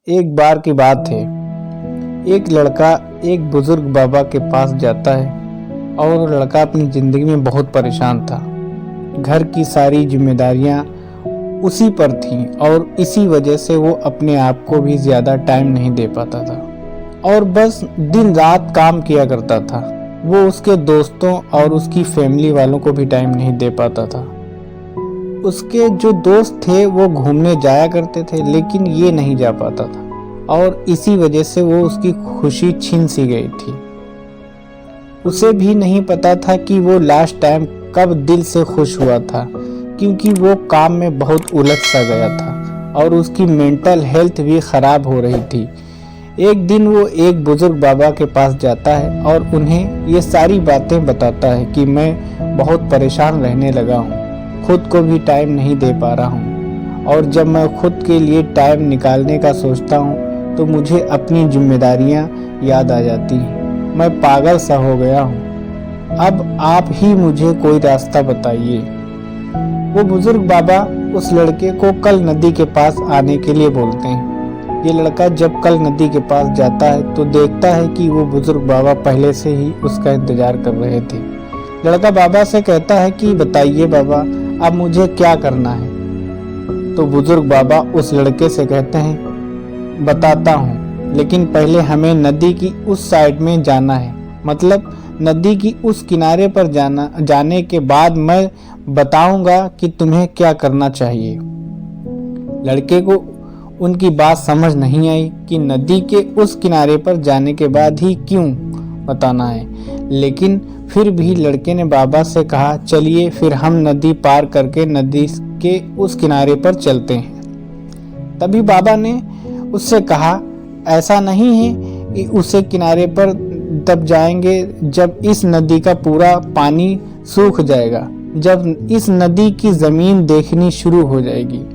एक बार की बात है। एक लड़का एक बुजुर्ग बाबा के पास जाता है और वो लड़का अपनी ज़िंदगी में बहुत परेशान था। घर की सारी जिम्मेदारियां उसी पर थीं और इसी वजह से वो अपने आप को भी ज़्यादा टाइम नहीं दे पाता था और बस दिन रात काम किया करता था। वो उसके दोस्तों और उसकी फैमिली वालों को भी टाइम नहीं दे पाता था। उसके जो दोस्त थे वो घूमने जाया करते थे लेकिन ये नहीं जा पाता था और इसी वजह से वो उसकी खुशी छिन सी गई थी। उसे भी नहीं पता था कि वो लास्ट टाइम कब दिल से खुश हुआ था, क्योंकि वो काम में बहुत उलझ सा गया था और उसकी मेंटल हेल्थ भी ख़राब हो रही थी। एक दिन वो एक बुजुर्ग बाबा के पास जाता है और उन्हें ये सारी बातें बताता है कि मैं बहुत परेशान रहने लगा हूँ, खुद को भी टाइम नहीं दे पा रहा हूँ और जब मैं खुद के लिए टाइम निकालने का सोचता हूँ तो मुझे अपनी जिम्मेदारियाँ याद आ जाती हैं। मैं पागल सा हो गया हूँ। अब आप ही मुझे कोई रास्ता बताइए। वो बुजुर्ग बाबा उस लड़के को कल नदी के पास आने के लिए बोलते हैं। ये लड़का जब कल नदी के पास जाता है तो देखता है कि वो बुजुर्ग बाबा पहले से ही उसका इंतजार कर रहे थे। लड़का बाबा से कहता है कि बताइए बाबा, अब मुझे क्या करना है। तो बुजुर्ग बाबा उस लड़के से कहते हैं, बताता हूँ, लेकिन पहले हमें नदी की उस साइड में जाना है, मतलब नदी की उस किनारे पर जाने के बाद मैं बताऊंगा कि तुम्हें क्या करना चाहिए। लड़के को उनकी बात समझ नहीं आई कि नदी के उस किनारे पर जाने के बाद ही क्यों बताना है, लेकिन फिर भी लड़के ने बाबा से कहा, चलिए फिर हम नदी पार करके नदी के उस किनारे पर चलते हैं। तभी बाबा ने उससे कहा, ऐसा नहीं है कि उसे किनारे पर तब जाएंगे जब इस नदी का पूरा पानी सूख जाएगा। जब इस नदी की ज़मीन देखनी शुरू हो जाएगी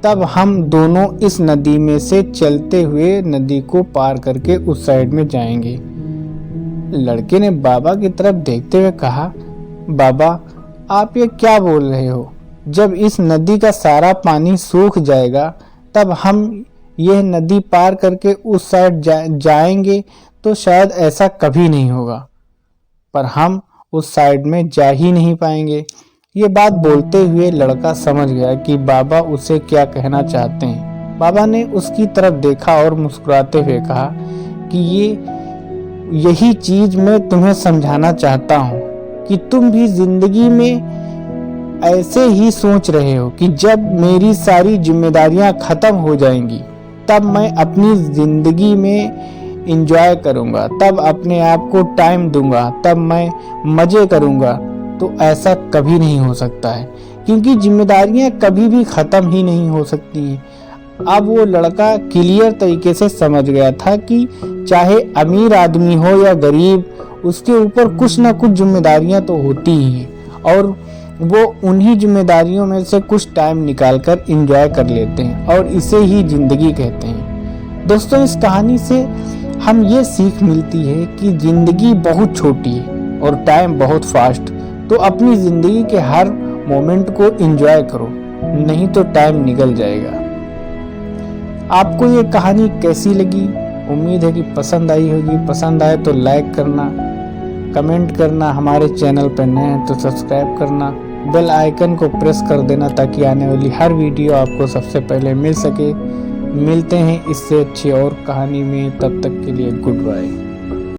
तब हम दोनों इस नदी में से चलते हुए नदी को पार करके उस साइड में जाएंगे। लड़के ने बाबा की तरफ देखते हुए कहा, बाबा आप ये क्या बोल रहे हो? जब इस नदी का सारा पानी सूख जाएगा तब हम यह नदी पार करके उस साइड जाएंगे तो शायद ऐसा कभी नहीं होगा, पर हम उस साइड में जा ही नहीं पाएंगे। ये बात बोलते हुए लड़का समझ गया कि बाबा उसे क्या कहना चाहते हैं। बाबा ने उसकी तरफ देखा और मुस्कुराते हुए कहा कि यही चीज मैं तुम्हें समझाना चाहता हूँ कि तुम भी जिंदगी में ऐसे ही सोच रहे हो कि जब मेरी सारी जिम्मेदारियां खत्म हो जाएंगी तब मैं अपनी जिंदगी में एंजॉय करूंगा, तब अपने आप को टाइम दूंगा, तब मैं मजे करूंगा। तो ऐसा कभी नहीं हो सकता है, क्योंकि जिम्मेदारियां कभी भी खत्म ही नहीं हो सकती हैं। अब वो लड़का क्लियर तरीके से समझ गया था कि चाहे अमीर आदमी हो या गरीब, उसके ऊपर कुछ ना कुछ जिम्मेदारियां तो होती ही हैं और वो उन्हीं जिम्मेदारियों में से कुछ टाइम निकालकर एंजॉय कर लेते हैं और इसे ही जिंदगी कहते हैं। दोस्तों, इस कहानी से हम ये सीख मिलती है कि जिंदगी बहुत छोटी है और टाइम बहुत फास्ट, तो अपनी जिंदगी के हर मोमेंट को एंजॉय करो, नहीं तो टाइम निकल जाएगा। आपको ये कहानी कैसी लगी? उम्मीद है कि पसंद आई होगी। पसंद आए तो लाइक करना, कमेंट करना, हमारे चैनल पर नए हैं तो सब्सक्राइब करना, बेल आइकन को प्रेस कर देना ताकि आने वाली हर वीडियो आपको सबसे पहले मिल सके। मिलते हैं इससे अच्छी और कहानी में, तब तक के लिए गुड बाय।